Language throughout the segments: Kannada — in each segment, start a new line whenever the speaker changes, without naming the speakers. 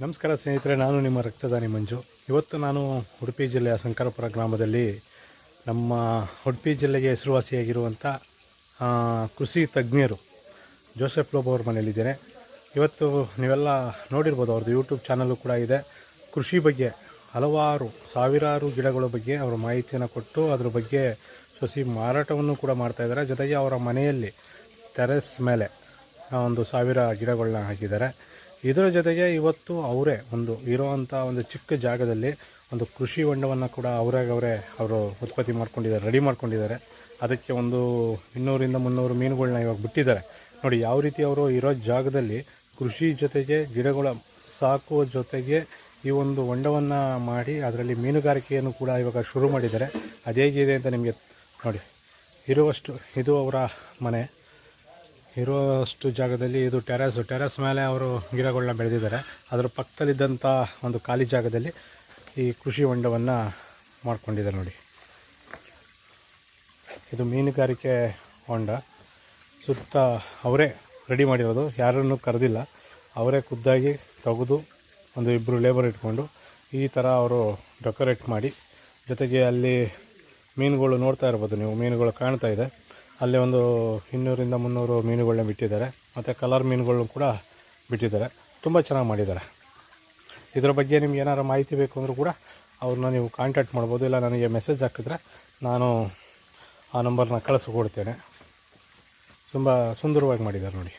ನಮಸ್ಕಾರ ಸ್ನೇಹಿತರೆ, ನಾನು ನಿಮ್ಮ ರಕ್ತದಾನಿ ಮಂಜು. ಇವತ್ತು ನಾನು ಉಡುಪಿ ಜಿಲ್ಲೆಯ ಶಂಕರಪುರ ಗ್ರಾಮದಲ್ಲಿ ನಮ್ಮ ಉಡುಪಿ ಜಿಲ್ಲೆಗೆ ಹೆಸರುವಾಸಿಯಾಗಿರುವಂಥ ಕೃಷಿ ತಜ್ಞರು ಜೋಸೆಫ್ ಲೋಬೋ ಅವ್ರ ಮನೆಯಲ್ಲಿದ್ದೇನೆ. ಇವತ್ತು ನೀವೆಲ್ಲ ನೋಡಿರ್ಬೋದು, ಅವ್ರದ್ದು ಯೂಟ್ಯೂಬ್ ಚಾನಲ್ಲು ಕೂಡ ಇದೆ. ಕೃಷಿ ಬಗ್ಗೆ ಸಾವಿರಾರು ಗಿಡಗಳ ಬಗ್ಗೆ ಅವರು ಮಾಹಿತಿಯನ್ನು ಕೊಟ್ಟು ಅದರ ಬಗ್ಗೆ ಸಸಿ ಮಾರಾಟವನ್ನು ಕೂಡ ಮಾಡ್ತಾಯಿದ್ದಾರೆ. ಜೊತೆಗೆ ಅವರ ಮನೆಯಲ್ಲಿ ಟೆರೆಸ್ ಮೇಲೆ 1,000 ಗಿಡಗಳನ್ನ ಹಾಕಿದ್ದಾರೆ. ಇದರ ಜೊತೆಗೆ ಇವತ್ತು ಅವರೇ ಇರೋವಂಥ ಒಂದು ಚಿಕ್ಕ ಜಾಗದಲ್ಲಿ ಒಂದು ಕೃಷಿ ಹೊಂಡವನ್ನು ಕೂಡ ಅವರು ಉತ್ಪತ್ತಿ ಮಾಡ್ಕೊಂಡಿದ್ದಾರೆ, ರೆಡಿ ಮಾಡ್ಕೊಂಡಿದ್ದಾರೆ. ಅದಕ್ಕೆ 200-300 ಮೀನುಗಳನ್ನ ಇವಾಗ ಬಿಟ್ಟಿದ್ದಾರೆ. ನೋಡಿ ಯಾವ ರೀತಿ ಅವರು ಇರೋ ಜಾಗದಲ್ಲಿ ಕೃಷಿ ಜೊತೆಗೆ ಗಿಡಗಳ ಸಾಕುವ ಜೊತೆಗೆ ಈ ಒಂದು ಹೊಂಡವನ್ನು ಮಾಡಿ ಅದರಲ್ಲಿ ಮೀನುಗಾರಿಕೆಯನ್ನು ಕೂಡ ಇವಾಗ ಶುರು ಮಾಡಿದ್ದಾರೆ. ಅದೇಗಿದೆ ಅಂತ ನಿಮಗೆ ನೋಡಿ, ಇದು ಅವರ ಮನೆ. ಇರುವಷ್ಟು ಜಾಗದಲ್ಲಿ ಇದು ಟೆರೆಸ್ ಮೇಲೆ ಅವರು ಗಿಡಗಳನ್ನ ಬೆಳೆದಿದ್ದಾರೆ. ಅದರ ಪಕ್ಕದಲ್ಲಿದ್ದಂಥ ಒಂದು ಖಾಲಿ ಜಾಗದಲ್ಲಿ ಈ ಕೃಷಿ ಹೊಂಡವನ್ನು ಮಾಡ್ಕೊಂಡಿದ್ದಾರೆ. ನೋಡಿ, ಇದು ಮೀನುಗಾರಿಕೆ ಹೊಂಡ. ಸುತ್ತ ಅವರೇ ರೆಡಿ ಮಾಡಿರೋದು, ಯಾರನ್ನು ಕರೆದಿಲ್ಲ. ಅವರೇ ಖುದ್ದಾಗಿ ತೆಗೆದು 1-2 ಲೇಬರ್ ಇಟ್ಕೊಂಡು ಈ ಥರ ಅವರು ಡೆಕೋರೇಟ್ ಮಾಡಿ, ಜೊತೆಗೆ ಅಲ್ಲಿ ಮೀನುಗಳು ನೋಡ್ತಾ ಇರ್ಬೋದು ನೀವು, ಮೀನುಗಳು ಕಾಣ್ತಾ ಇದೆ. ಅಲ್ಲಿ 200-300 ಮೀನುಗಳನ್ನ ಬಿಟ್ಟಿದ್ದಾರೆ. ಮತ್ತು ಕಲರ್ ಮೀನುಗಳನ್ನು ಕೂಡ ಬಿಟ್ಟಿದ್ದಾರೆ. ತುಂಬ ಚೆನ್ನಾಗಿ ಮಾಡಿದ್ದಾರೆ. ಇದರ ಬಗ್ಗೆ ನಿಮ್ಗೆ ಏನಾರು ಮಾಹಿತಿ ಬೇಕು ಅಂದರೂ ಕೂಡ ಅವ್ರನ್ನ ನೀವು ಕಾಂಟ್ಯಾಕ್ಟ್ ಮಾಡ್ಬೋದು. ಇಲ್ಲ ನನಗೆ ಮೆಸೇಜ್ ಹಾಕಿದ್ರೆ ನಾನು ಆ ನಂಬರ್ನ ಕಳಿಸ್ಕೊಡ್ತೇನೆ. ತುಂಬ ಸುಂದರವಾಗಿ ಮಾಡಿದ್ದಾರೆ.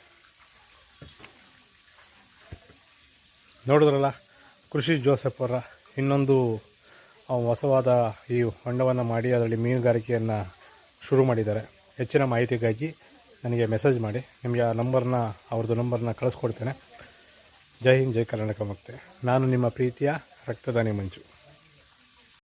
ನೋಡಿದ್ರಲ್ಲ, ಕೃಷಿ ಜೋಸೆಫ್ ಅವರ ಇನ್ನೊಂದು ಹೊಸವಾದ ಈ ಹೊಂಡವನ್ನು ಮಾಡಿ ಅದರಲ್ಲಿ ಮೀನುಗಾರಿಕೆಯನ್ನು ಶುರು ಮಾಡಿದ್ದಾರೆ. ಹೆಚ್ಚಿನ ಮಾಹಿತಿಗಾಗಿ ನನಗೆ ಮೆಸೇಜ್ ಮಾಡಿ, ನಿಮಗೆ ಅವ್ರದ್ದು ನಂಬರ್ನ ಕಳಿಸ್ಕೊಡ್ತೇನೆ. ಜೈ ಹಿಂದ್, ಜೈ ಕರ್ನಾಟಕ. ಮತ್ತೆ ನಾನು ನಿಮ್ಮ ಪ್ರೀತಿಯ ರಕ್ತದಾನಿ ಮಂಜು.